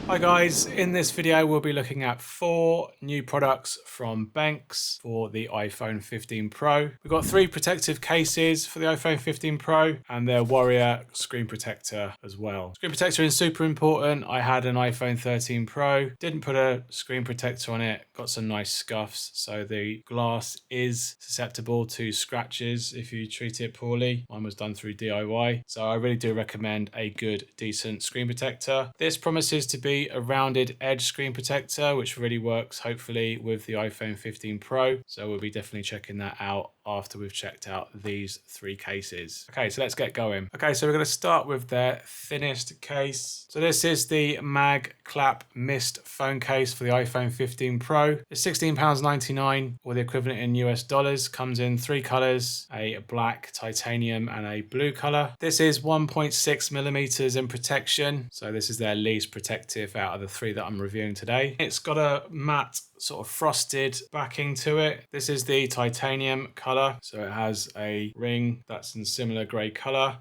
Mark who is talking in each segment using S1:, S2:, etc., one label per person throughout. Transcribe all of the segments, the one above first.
S1: Hi guys, in this video we'll be looking at 4 new products from Benks for the iPhone 15 Pro. We've got 3 protective cases for the iPhone 15 Pro and their Warrior screen protector as well. Screen protector is super important. I had an iPhone 13 Pro, didn't put a screen protector on it, got some nice scuffs, so the glass is susceptible to scratches if you treat it poorly. Mine was done through DIY, so I really do recommend a good, decent screen protector. This promises to be a rounded edge screen protector, which really works hopefully with the iPhone 15 Pro. So we'll be definitely checking that out after we've checked out these 3 cases. Okay, so let's get going. Okay, so we're going to start with their thinnest case. So this is the MagClap Mist phone case for the iPhone 15 Pro. It's £16.99 or the equivalent in US dollars. Comes in 3 colors, a black, titanium and a blue color. This is 1.6 millimeters in protection. So this is their least protective out of the 3 that I'm reviewing today. It's got a matte sort of frosted backing to it. This is the titanium color, so it has a ring that's in similar grey color,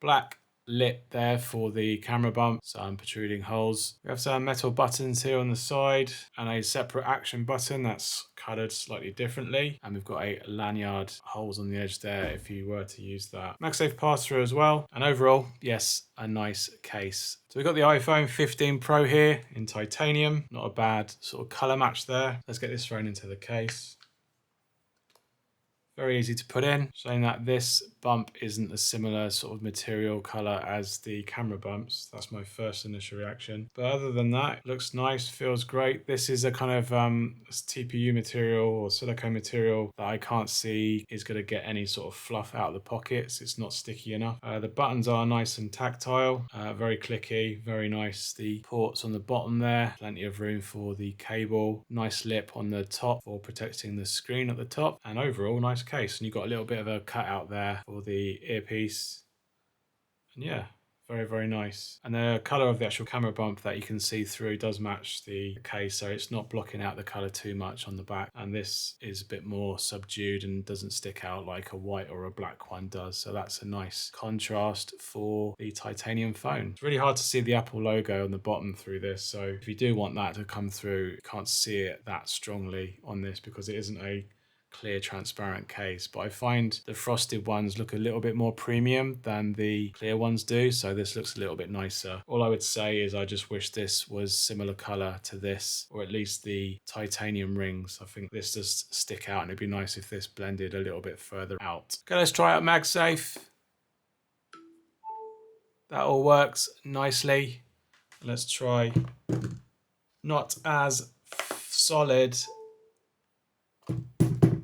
S1: black lip there for the camera bump, some protruding holes. We have some metal buttons here on the side and a separate action button that's colored slightly differently, and we've got a lanyard holes on the edge there if you were to use that. MagSafe pass-through as well, and overall, yes, a nice case. So we've got the iPhone 15 Pro here in titanium, not a bad sort of color match there. Let's get this thrown into the case. Very easy to put in, showing that this bump isn't a similar sort of material color as the camera bumps. That's my first initial reaction. But other than that, it looks nice, feels great. This is a kind of TPU material or silicone material that I can't see is going to get any sort of fluff out of the pockets. It's not sticky enough. The buttons are nice and tactile, very clicky, very nice. The ports on the bottom there, plenty of room for the cable. Nice lip on the top for protecting the screen at the top, and overall nice case. And you've got a little bit of a cutout there for the earpiece, and yeah, very nice. And the color of the actual camera bump that you can see through does match the case, so it's not blocking out the color too much on the back, and this is a bit more subdued and doesn't stick out like a white or a black one does, so that's a nice contrast for the titanium phone. It's really hard to see the Apple logo on the bottom through this, so if you do want that to come through, you can't see it that strongly on this because it isn't a clear transparent case, but I find the frosted ones look a little bit more premium than the clear ones do, so this looks a little bit nicer. All I would say is I just wish this was similar color to this, or at least the titanium rings. I think this does stick out, and it'd be nice if this blended a little bit further out. Okay, let's try out MagSafe. That all works nicely. Let's try not as solid.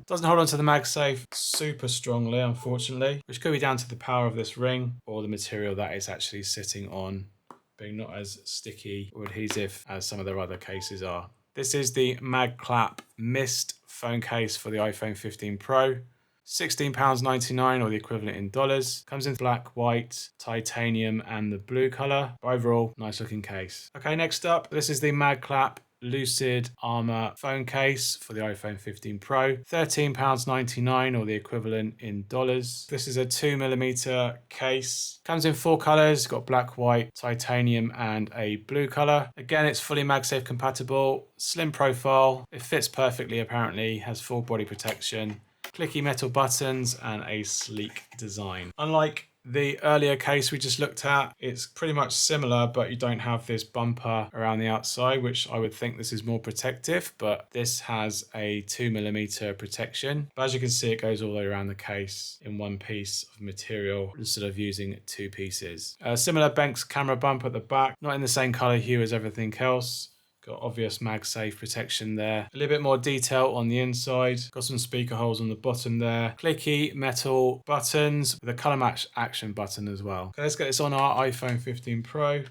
S1: Doesn't hold on to the MagSafe super strongly, unfortunately, which could be down to the power of this ring or the material that it's actually sitting on being not as sticky or adhesive as some of their other cases are. This is the MagClap Mist phone case for the iPhone 15 Pro. £16.99 or the equivalent in dollars. Comes in black, white, titanium and the blue color. But overall, nice looking case. Okay, next up, this is the MagClap Lucid Armor phone case for the iPhone 15 Pro. £13.99 or the equivalent in dollars. This is a 2mm case. Comes in 4 colors, got black, white, titanium and a blue color. Again, it's fully MagSafe compatible, slim profile. It fits perfectly apparently, has full body protection, clicky metal buttons and a sleek design. Unlike the earlier case we just looked at, it's pretty much similar, but you don't have this bumper around the outside, which I would think this is more protective, but this has a 2mm protection. But as you can see, it goes all the way around the case in one piece of material instead of using 2 pieces. Similar Benks camera bump at the back, not in the same color hue as everything else. Got obvious MagSafe protection there. A little bit more detail on the inside. Got some speaker holes on the bottom there. Clicky metal buttons with a color match action button as well. Okay, let's get this on our iPhone 15 Pro.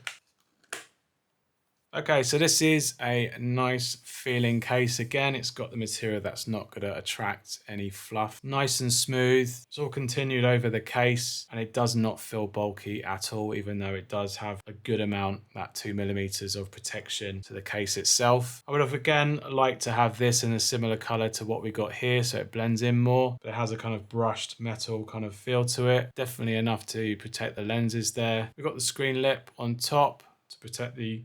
S1: Okay, so this is a nice feeling case. Again, it's got the material that's not going to attract any fluff. Nice and smooth. It's all continued over the case, and it does not feel bulky at all, even though it does have a good amount, that 2mm of protection to the case itself. I would have again liked to have this in a similar color to what we got here, so it blends in more, but it has a kind of brushed metal kind of feel to it. Definitely enough to protect the lenses there. We've got the screen lip on top to protect the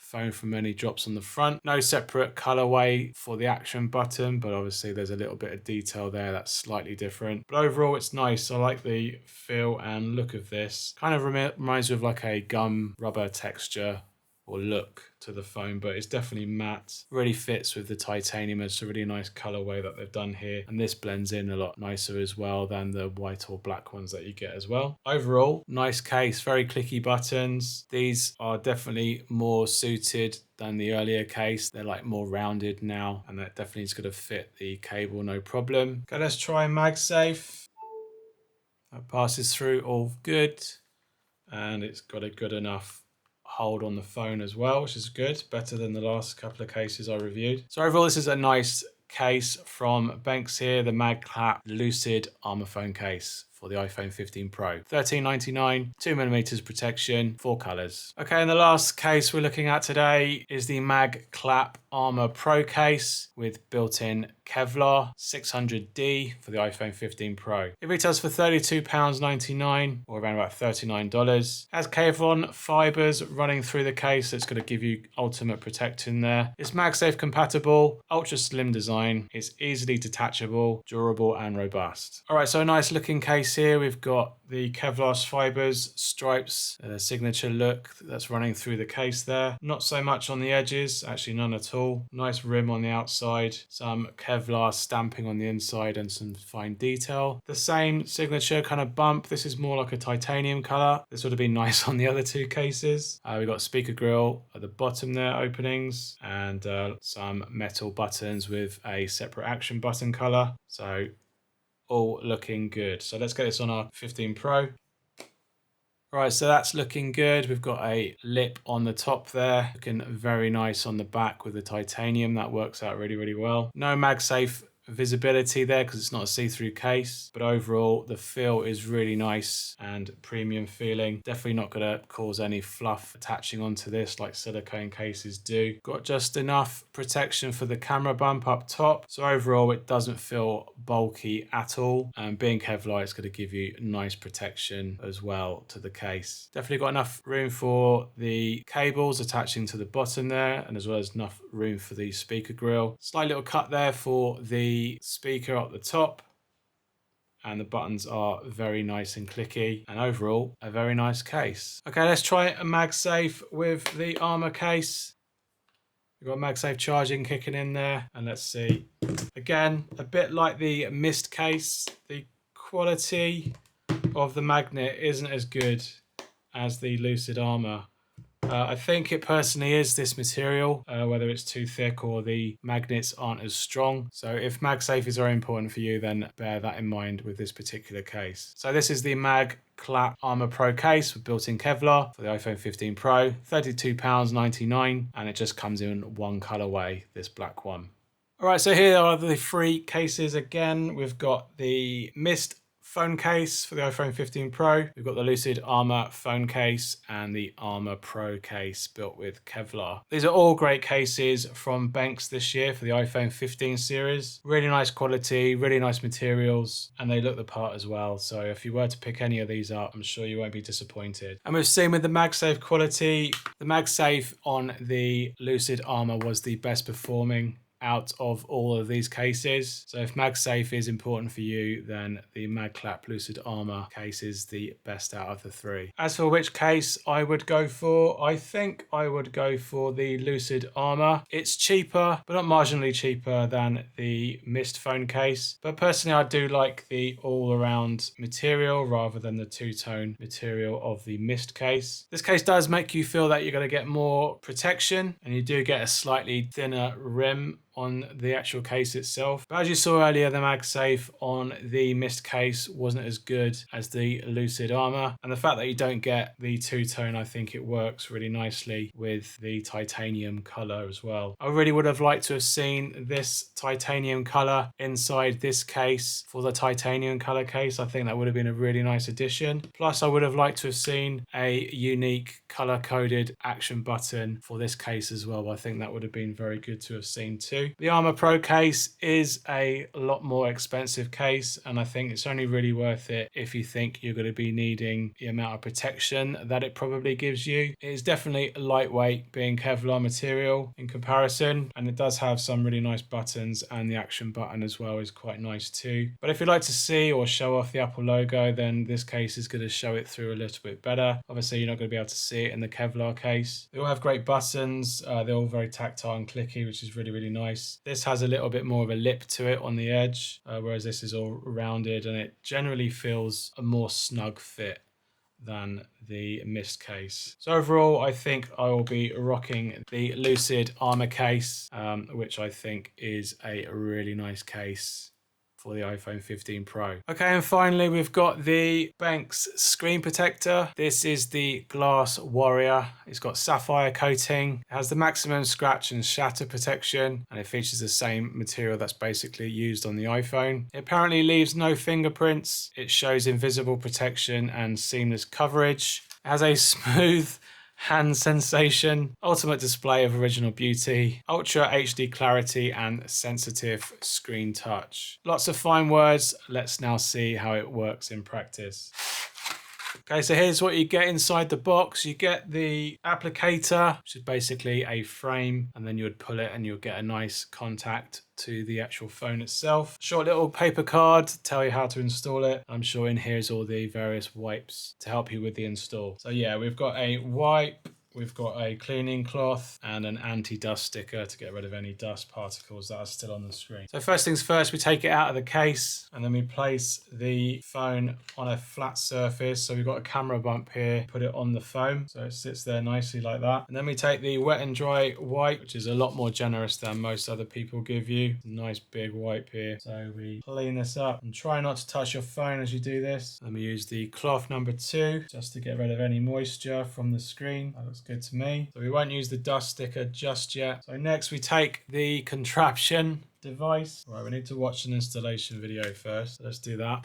S1: phone from any drops on the front. No separate colorway for the action button, but obviously there's a little bit of detail there that's slightly different. But overall, it's nice. I like the feel and look of this. Kind of reminds me of like a gum rubber texture or look to the phone, but it's definitely matte. Really fits with the titanium. It's a really nice colorway that they've done here, and this blends in a lot nicer as well than the white or black ones that you get as well. Overall, nice case, very clicky buttons. These are definitely more suited than the earlier case. They're like more rounded now, and that definitely is going to fit the cable no problem. Okay, let's try MagSafe. That passes through all good, and it's got a good enough hold on the phone as well, which is good, better than the last couple of cases I reviewed. So overall, this is a nice case from Benks here, the MagClap Lucid Armor phone case for the iPhone 15 Pro. $13.99, 2mm protection, 4 colors. Okay, and the last case we're looking at today is the MagClap Armor Pro case with built-in Kevlar 600D for the iPhone 15 Pro. It retails for £32.99 or around about $39. Has Kevlar fibers running through the case, so it's going to give you ultimate protection there. It's MagSafe compatible, ultra slim design, it's easily detachable, durable and robust. All right, so a nice looking case here. We've got the Kevlar fibers, stripes, signature look that's running through the case there. Not so much on the edges, actually none at all. Nice rim on the outside, some Kevlar stamping on the inside and some fine detail. The same signature kind of bump. This is more like a titanium color. This would have been nice on the other two cases. We've got speaker grill at the bottom there, openings, and some metal buttons with a separate action button color. So all looking good. So let's get this on our 15 Pro. All right, so that's looking good. We've got a lip on the top there, looking very nice on the back with the titanium. That works out really, really well. No MagSafe visibility there because it's not a see-through case, but overall the feel is really nice and premium feeling. Definitely not going to cause any fluff attaching onto this like silicone cases do. Got just enough protection for the camera bump up top, so overall it doesn't feel bulky at all, and being Kevlar, it's going to give you nice protection as well to the case. Definitely got enough room for the cables attaching to the bottom there, and as well as enough room for the speaker grill. Slight little cut there for the speaker at the top, and the buttons are very nice and clicky, and overall a very nice case. Okay, let's try a MagSafe with the Armor case. We've got MagSafe charging kicking in there, and let's see. Again, a bit like the Mist case, the quality of the magnet isn't as good as the Lucid Armor. I think it personally is this material, whether it's too thick or the magnets aren't as strong. So if MagSafe is very important for you, then bear that in mind with this particular case. So this is the MagClap Armor Pro case with built-in Kevlar for the iPhone 15 Pro, £32.99, and it just comes in one colorway, this black one. All right, so here are the 3 cases again. We've got the Mist phone case for the iPhone 15 Pro. We've got the Lucid Armor phone case and the Armor Pro case built with Kevlar. These are all great cases from Benks this year for the iPhone 15 series. Really nice quality, really nice materials, and they look the part as well. So if you were to pick any of these up, I'm sure you won't be disappointed. And we've seen with the MagSafe quality, the MagSafe on the Lucid Armor was the best performing out of all of these cases. So if MagSafe is important for you, then the MagClap Lucid Armor case is the best out of the 3. As for which case I would go for, I think I would go for the Lucid Armor. It's cheaper, but not marginally cheaper than the Mist phone case. But personally, I do like the all-around material rather than the two-tone material of the Mist case. This case does make you feel that you're going to get more protection, and you do get a slightly thinner rim on the actual case itself. But as you saw earlier, the MagSafe on the Mist case wasn't as good as the Lucid Armor. And the fact that you don't get the two-tone, I think it works really nicely with the titanium color as well. I really would have liked to have seen this titanium color inside this case for the titanium color case. I think that would have been a really nice addition. Plus, I would have liked to have seen a unique color-coded action button for this case as well. I think that would have been very good to have seen too. to. The Armor Pro case is a lot more expensive case, and I think it's only really worth it if you think you're going to be needing the amount of protection that it probably gives you. It is definitely lightweight, being Kevlar material in comparison, and it does have some really nice buttons, and the action button as well is quite nice too. But if you'd like to see or show off the Apple logo, then this case is going to show it through a little bit better. Obviously, you're not going to be able to see it in the Kevlar case. They all have great buttons. They're all very tactile and clicky, which is really, really nice. This has a little bit more of a lip to it on the edge, whereas this is all rounded, and it generally feels a more snug fit than the Mist case. So overall, I think I will be rocking the Lucid Armor case, which I think is a really nice case for the iPhone 15 Pro. Okay, and finally we've got the Benks screen protector. This is the GlassWarrior. It's got sapphire coating. It has the maximum scratch and shatter protection, and it features the same material that's basically used on the iPhone. It apparently leaves no fingerprints. It shows invisible protection and seamless coverage. It has a smooth hand sensation, ultimate display of original beauty, ultra HD clarity, and sensitive screen touch. Lots of fine words. Let's now see how it works in practice. Okay, so here's what you get inside the box. You get the applicator, which is basically a frame, and then you would pull it and you'll get a nice contact to the actual phone itself. Short little paper card to tell you how to install it. I'm sure in here is all the various wipes to help you with the install. So yeah, we've got a wipe, we've got a cleaning cloth, and an anti-dust sticker to get rid of any dust particles that are still on the screen. So first things first, we take it out of the case, and then we place the phone on a flat surface. So we've got a camera bump here, put it on the phone, so it sits there nicely like that. And then we take the wet and dry wipe, which is a lot more generous than most other people give you. Nice big wipe here. So we clean this up, and try not to touch your phone as you do this. Then we use the cloth number 2, just to get rid of any moisture from the screen. That looks good to me. So we won't use the dust sticker just yet. So next we take the contraption device. Right, we need to watch an installation video first. So let's do that.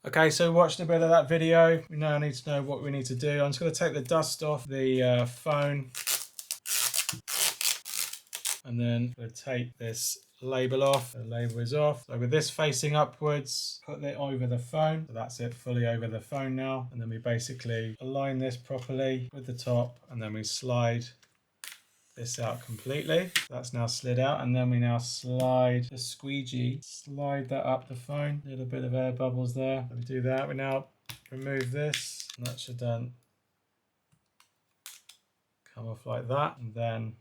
S1: Okay, so watching a bit of that video, we now need to know what we need to do. I'm just going to take the dust off the phone, and then we'll take this label off. The label is off. So with this facing upwards, put it over the phone. So that's it, fully over the phone now. And then we basically align this properly with the top, and then we slide this out completely. That's now slid out, and then we now slide the squeegee, slide that up the phone. A little bit of air bubbles there. So we do that. We now remove this, and that should then come off like that, and then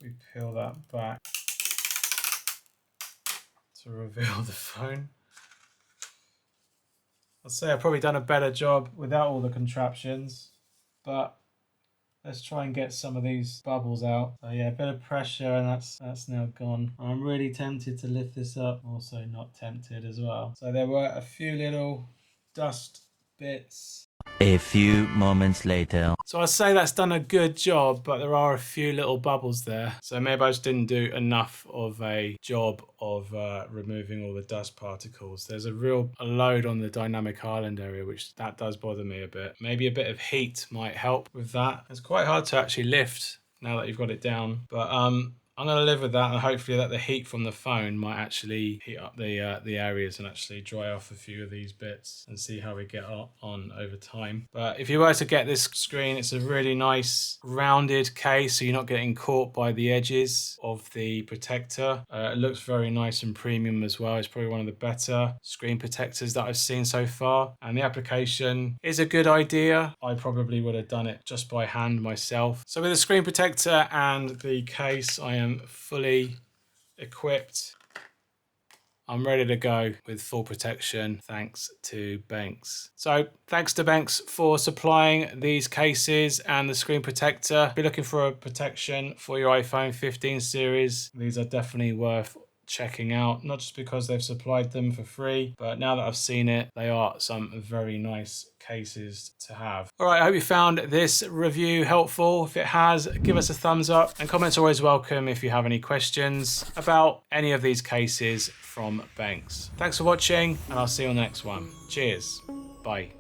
S1: we peel that back to reveal the phone. I'd say I've probably done a better job without all the contraptions, but let's try and get some of these bubbles out. So yeah, a bit of pressure, and that's now gone. I'm really tempted to lift this up. Also not tempted as well. So there were a few little dust bits.
S2: A few moments later.
S1: So I'd say that's done a good job, but there are a few little bubbles there. So maybe I just didn't do enough of a job of removing all the dust particles. There's a real load on the dynamic island area, which that does bother me a bit. Maybe a bit of heat might help with that. It's quite hard to actually lift now that you've got it down, but I'm going to live with that, and hopefully that the heat from the phone might actually heat up the areas and actually dry off a few of these bits, and see how we get on over time. But if you were to get this screen, it's a really nice rounded case, so you're not getting caught by the edges of the protector. It looks very nice and premium as well. It's probably one of the better screen protectors that I've seen so far, and the application is a good idea. I probably would have done it just by hand myself. So with the screen protector and the case, I am fully equipped. I'm ready to go with full protection thanks to Benks. So thanks to Benks for supplying these cases and the screen protector. If you're looking for a protection for your iPhone 15 series, these are definitely worth checking out, not just because they've supplied them for free, but now that I've seen it, they are some very nice cases to have. All right, I hope you found this review helpful. If it has, give us a thumbs up, and comments are always welcome if you have any questions about any of these cases from Benks. Thanks for watching, and I'll see you on the next one. Cheers. Bye.